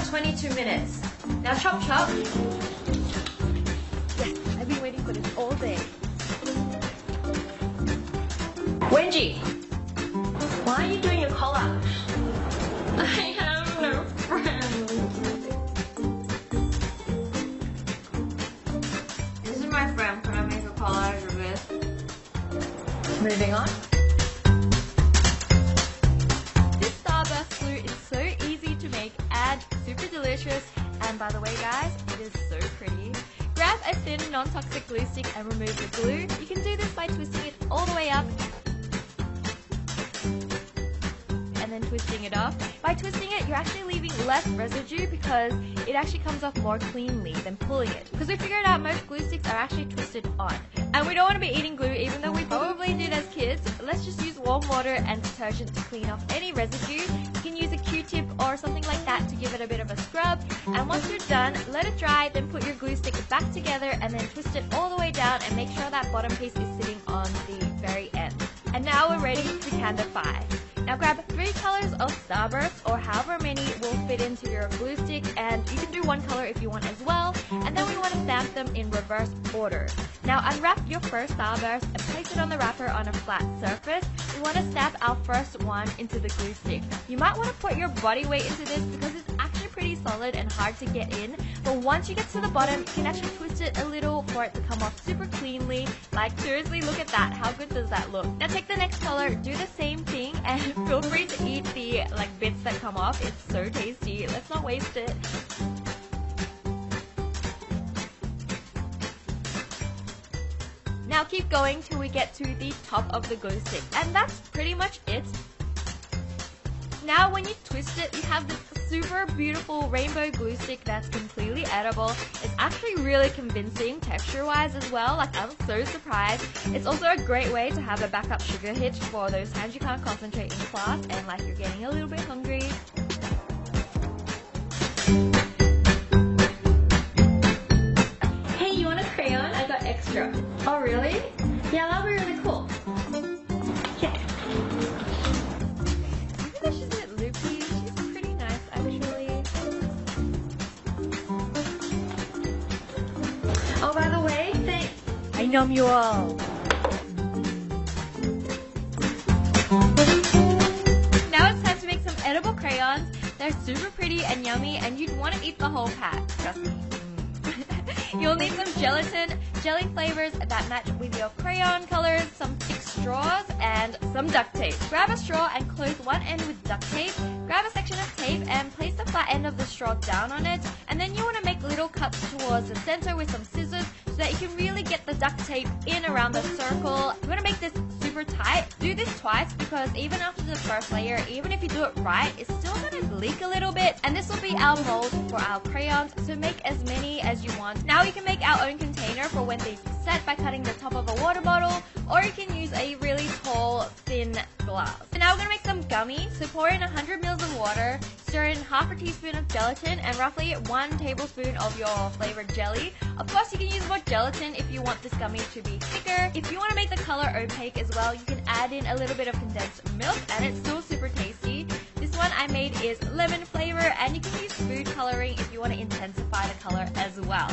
22 minutes. Now chop chop. Yes, I've been waiting for this all day. Wenji, why are you doing your collage? I have no friends. This is my friend. Can I make a collage of this? Moving on. This Starburst glue is so easy to make and super delicious. And by the way guys, it is so pretty. Grab a thin non-toxic glue stick and remove the glue. You can do this by twisting it all the way up and then twisting it off. By twisting it, you're actually leaving less residue because it actually comes off more cleanly than pulling it. Because we figured out most glue sticks are actually twisted on. And we don't want to be eating glue even though we probably did as kids. Let's just use warm water and detergent to clean off any residue. You can use a Q-tip or something like that to give it a bit of a scrub. And once you're done, let it dry, then put your glue stick back together and then twist it all the way down and make sure that bottom piece is sitting on the very end. And now we're ready to candify. Now grab 3 colors of Starburst or however many will fit into your glue stick, and you can do 1 color if you want as well. And then we want to stamp them in reverse order. Now unwrap your first Starburst and place it on the wrapper on a flat surface. We want to stamp our first one into the glue stick. You might want to put your body weight into this because it's actually pretty solid and hard to get in. But once you get to the bottom, you can actually twist it a little for it to come off super cleanly. Like seriously, look at that. How good does that look? Now take the next color, do the same thing, and feel free to eat the bits that come off. It's so tasty. Let's not waste it. Now keep going till we get to the top of the glue stick. And that's pretty much it. Now when you twist it, you have this super beautiful rainbow glue stick that's completely edible. It's actually really convincing texture-wise as well. Like, I'm so surprised. It's also a great way to have a backup sugar hit for those times you can't concentrate in class and like you're getting a little bit hungry. Hey, you want a crayon? I got extra. Oh really? Yeah, that'll be really cool. Yeah. Oh, by the way, I know you all. Now it's time to make some edible crayons. They're super pretty and yummy, and you'd want to eat the whole pack. Trust me. You'll need some gelatin, jelly flavors that match with your crayon colors, some thick straws, and some duct tape. Grab a straw and close one end with duct tape. Grab a section of tape and place the flat end of the straw down on it. And then you want to make little cuts towards the center with some scissors so that you can really get the duct tape in around the circle. You want to make this super tight. Do this twice because even after the first layer, even if you do it right, it's still going to leak a little bit. And this will be our mold for our crayons, so make as many as you want. Now you can make our own container for when these set by cutting the top of a water bottle, or you can use a really tall, thin glass. And now we're going to make some gummies. So pour in 100 ml of water, stir in half a teaspoon of gelatin and roughly 1 tablespoon of your flavored jelly. Of course, you can use more gelatin if you want this gummy to be thicker. If you want to make the color opaque as well, you can add in a little bit of condensed milk and it's still super tasty. This one I made is lemon flavor, and you can use food coloring if you want to intensify the color as well.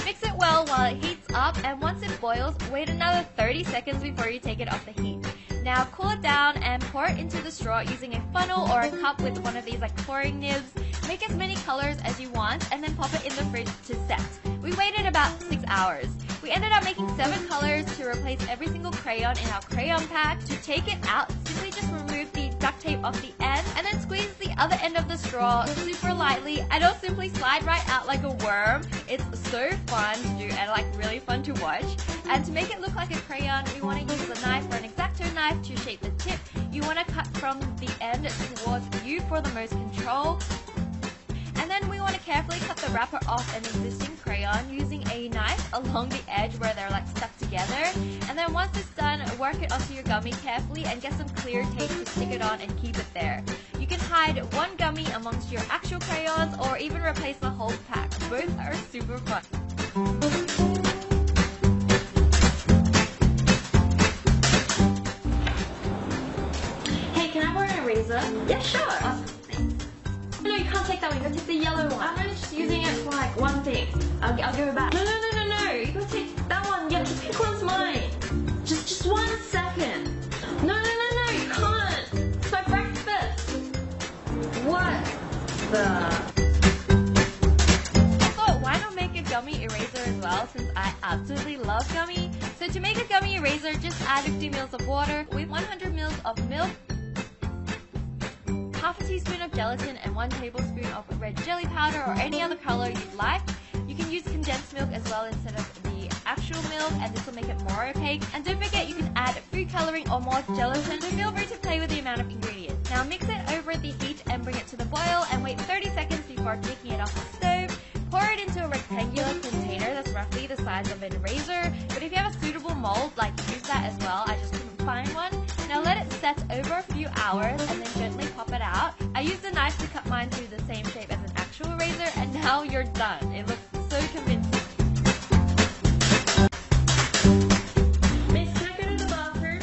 Mix it well while it heats up, and once it boils, wait another 30 seconds before you take it off the heat. Now cool it down and pour it into the straw using a funnel or a cup with one of these pouring nibs. Make as many colors as you want and then pop it in the fridge to set. We waited about 6 hours. We ended up making 7 colors to replace every single crayon in our crayon pack. To take it out, simply just remove the duct tape off the end and then squeeze the other end of the straw super lightly, and it'll simply slide right out like a worm. It's so fun to do and really fun to watch. And to make it look like a crayon, we want to use a knife or an X-Acto knife to shape the tip. You want to cut from the end towards you for the most control. And then we want to carefully cut the wrapper off an existing crayon using a knife along the edge where they're stuck together. And then once it's done, work it onto your gummy carefully and get some clear tape to stick it on and keep it there. You can hide one gummy amongst your actual crayons or even replace the whole pack. Both are super fun. Hey, can I borrow an eraser? Yeah, sure. No, you can't take that one. You gotta take the yellow other one. I'm only just using it for like one thing. I'll give it back. No. You gotta take that one. You have to pick one's mine. Just 1 second. No, you can't. It's my breakfast. What the? I thought, why not make a gummy eraser as well, since I absolutely love gummy. So to make a gummy eraser, just add 50 ml of water with 100 ml of milk, half a teaspoon of gelatin, and 1 tablespoon of red jelly powder or any other color you'd like. You can use condensed milk as well instead of the actual milk, and this will make it more opaque. And don't forget, you can add food coloring or more gelatin, so feel free to play with the amount of ingredients. Now mix it over the heat and bring it to the boil and wait 30 seconds before taking it off the stove. Pour it into a rectangular container that's roughly the size of an eraser, but if you have a suitable mold, like, use that as well. I just couldn't find one. Now let it set over a few hours and then gently pop it out. I used a knife to cut mine through the same shape as an actual eraser, and now you're done. It looks so convincing. Miss, can I go to the bathroom?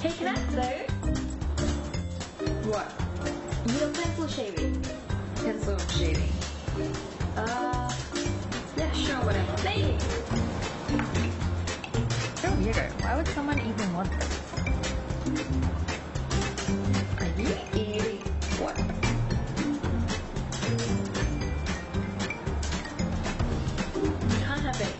Hey, can I sew? What? Your pencil shaving. Pencil shaving. Yeah, sure, whatever. Thanks. So weird. Why would someone even want this? Are you eating what? You can't have it.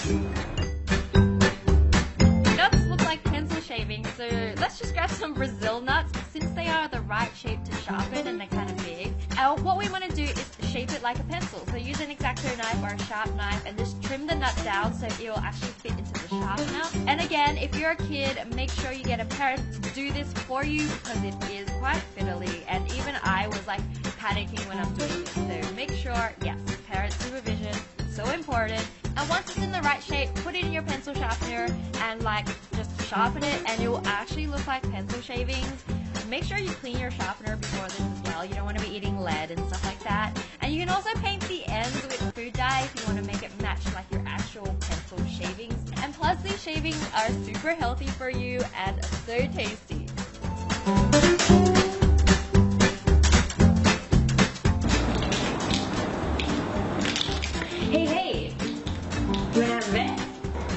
Nuts look like pencil shaving, so let's just grab some Brazil nuts, since they are the right shape to sharpen and they're kind of big. What we want to do is shape it like a pencil, so use an X-Acto knife or a sharp knife and just trim the nut down so it will actually fit into the sharpener. And again, if you're a kid, make sure you get a parent to do this for you, because it is quite fiddly, and even I was like panicking when I'm doing it. So make sure, yes, parent supervision, so important. And once it's in the right shape, put it in your pencil sharpener and like just sharpen it, and it will actually look like pencil shavings. Make sure you clean your sharpener before this as well. You don't want to be eating lead and stuff like that. And you can also paint the ends with food dye if you want to make it match like your actual pencil shavings. And plus, these shavings are super healthy for you and so tasty. Hey, you wanna have a bet?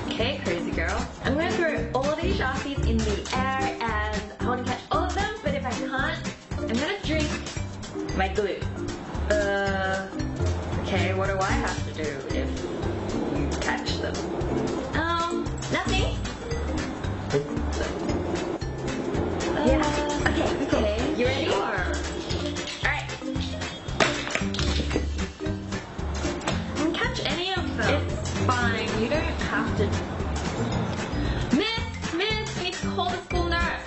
Okay, crazy girl. I'm gonna throw all these Sharpies in the air and I wanna catch all of them, but if I can't, I'm gonna drink my glue. Okay, what do I have to do if you catch them? Nothing. Yeah, okay. You ready? Sure. Alright. You can catch any of them. It's fine, you don't have to. Miss, you need to call the school nurse.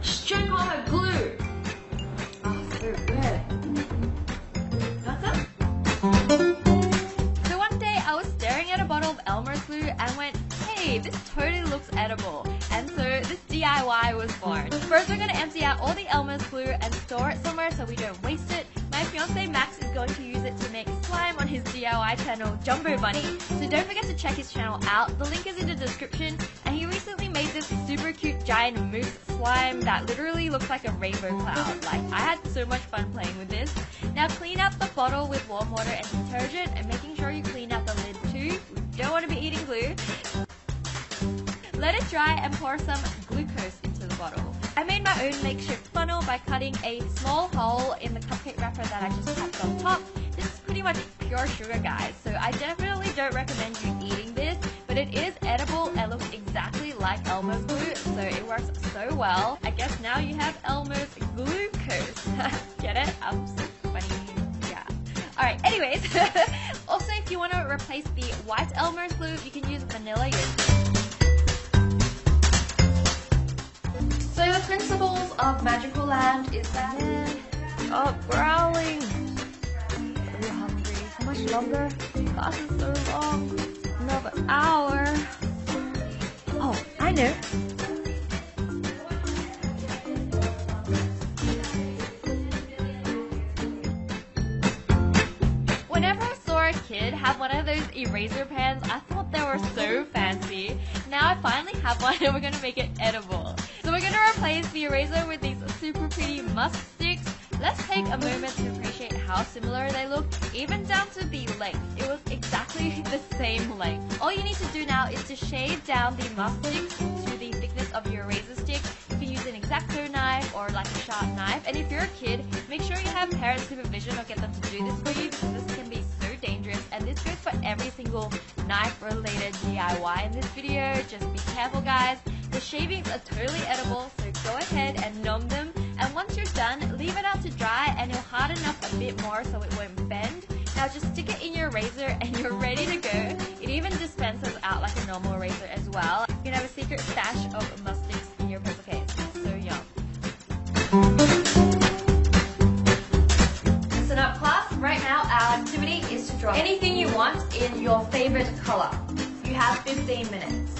She's drank all her glue. Oh, so good. What's up? So one day I was staring at a bottle of Elmer's glue and went, hey, this totally looks edible. And so this DIY was born. First, we're going to empty out all the Elmer's glue and store it somewhere so we don't waste it. My fiance Max is going to use it to make slime on his DIY channel, Jumbo Bunny. So don't forget to check his channel out. The link is in the description. And he recently made this super cute giant mousse slime that literally looks like a rainbow cloud. Like, I had so much fun playing with this. Now clean out the bottle with warm water and detergent, and making sure you clean out the lid too. We don't want to be eating glue. Let it dry and pour some glucose into the bottle. I made my own makeshift funnel by cutting a small hole in the cupcake wrapper that I just tapped on top. This is pretty much pure sugar, guys, so I definitely don't recommend you eating this, but it is edible and looks exactly like Elmer's glue, so it works so well. I guess now you have Elmer's glucose. Get it? I'm so funny. Yeah. Alright, anyways, also if you want to replace the white Elmer's glue, you can use vanilla yogurt. So the principles of Magical Land is that... Oh, growling! Are you hungry? How much longer? Class is so long. Another hour. Oh, I know. eraser pens. I thought they were so fancy. Now I finally have one and we're gonna make it edible. So we're gonna replace the eraser with these super pretty musk sticks. Let's take a moment to appreciate how similar they look, even down to the length. It was exactly the same length. All you need to do now is to shade down the musk sticks to the thickness of your eraser stick. You can use an X-Acto knife or like a sharp knife. And if you're a kid, make sure you have parent supervision or get them to do this for you, because this can be so dangerous. And this goes for every single knife-related DIY in this video. Just be careful, guys. The shavings are totally edible, so go ahead and numb them. And once you're done, leave it out to dry and it'll harden up a bit more so it won't bend. Now just stick it in your razor and you're ready to go. It even dispenses out like a normal razor as well. You can have a secret stash of musk sticks in your pencil case. So yum. Listen up, class. Right now our activity is to draw anything you want in your favorite color. You have 15 minutes.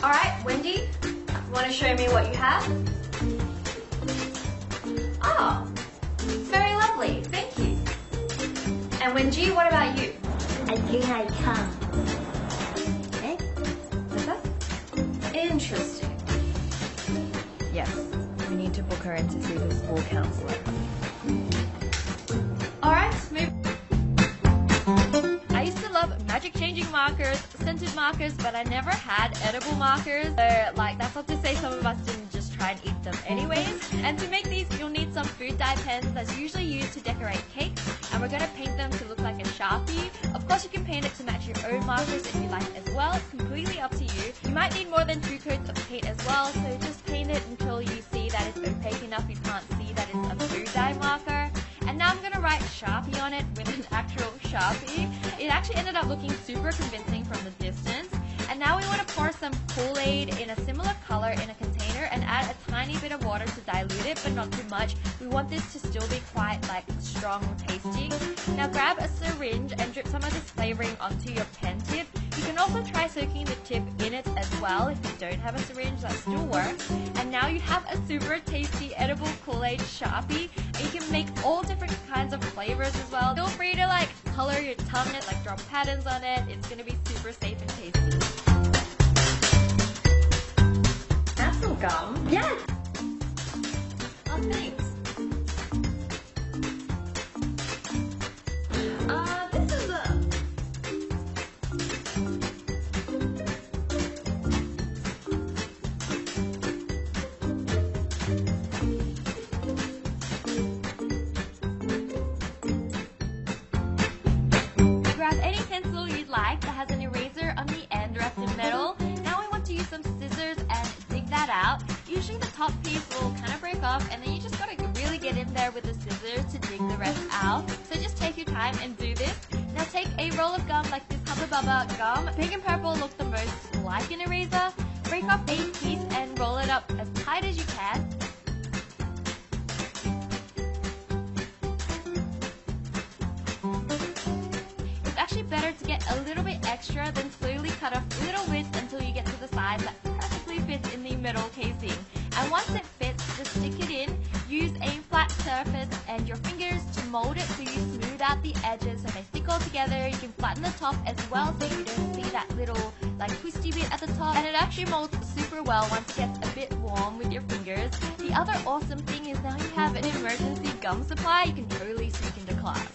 Alright, Wendy, you want to show me what you have? Oh, it's very lovely, thank you. And Wendy, what about you? I think I can. Okay, what's that? Interesting. Yes, we need to book her in to see the school counselor. Alright, move. I used to love magic changing markers, scented markers, but I never had edible markers. So like that's not to say some of us didn't just try and eat them anyways. And to make these you'll need some food dye pens that's usually used to decorate cakes, and we're going to paint them to look like a Sharpie. Of course you can paint it to match your own markers if you like as well. It's completely up to you. You might need more than 2 coats of paint as well, so just paint it until you see that it's opaque enough you can't see that it's a food dye marker. And now I'm going to write Sharpie on it with an actual Sharpie. It actually ended up looking super convincing from the distance. And now we want to pour some Kool-Aid in a similar color in a container and add a tiny bit of water to dilute it, but not too much. We want this to still be quite like strong tasting. Now grab a syringe and drip some of this flavoring onto your pen tip. You can also try soaking the tip in it as well if you don't have a syringe, that still works. And now you have a super tasty edible Kool-Aid Sharpie. And you can make all different kinds of flavors as well. Feel free to like color your tongue in it, like draw patterns on it. It's going to be super safe and tasty. That's some gum. Yes! Oh, thanks. This is a... Grab any pencil you'd like that has an eraser on the end wrapped in metal. Now we want to use some scissors and dig that out. Usually the top piece will kind of break off and then you just gotta really get in there with the scissors to dig the rest out. So just take your time and do this. Now take a roll of gum like this Hubba Bubba gum. Pink and purple look the most like an eraser. Break off a piece and roll it up as tight as you can. It's actually better to get a little bit extra, then slowly cut off little bits until you get to the size that perfectly fits in the metal casing. And once it fits, just stick it in. Use a flat surface and your fingers to mold it so you smooth out the edges so they stick all together. You can flatten the top as well so you don't see that little like twisty bit at the top. And it actually molds super well once it gets a bit warm with your fingers. The other awesome thing is now you have an emergency gum supply you can totally sneak into class.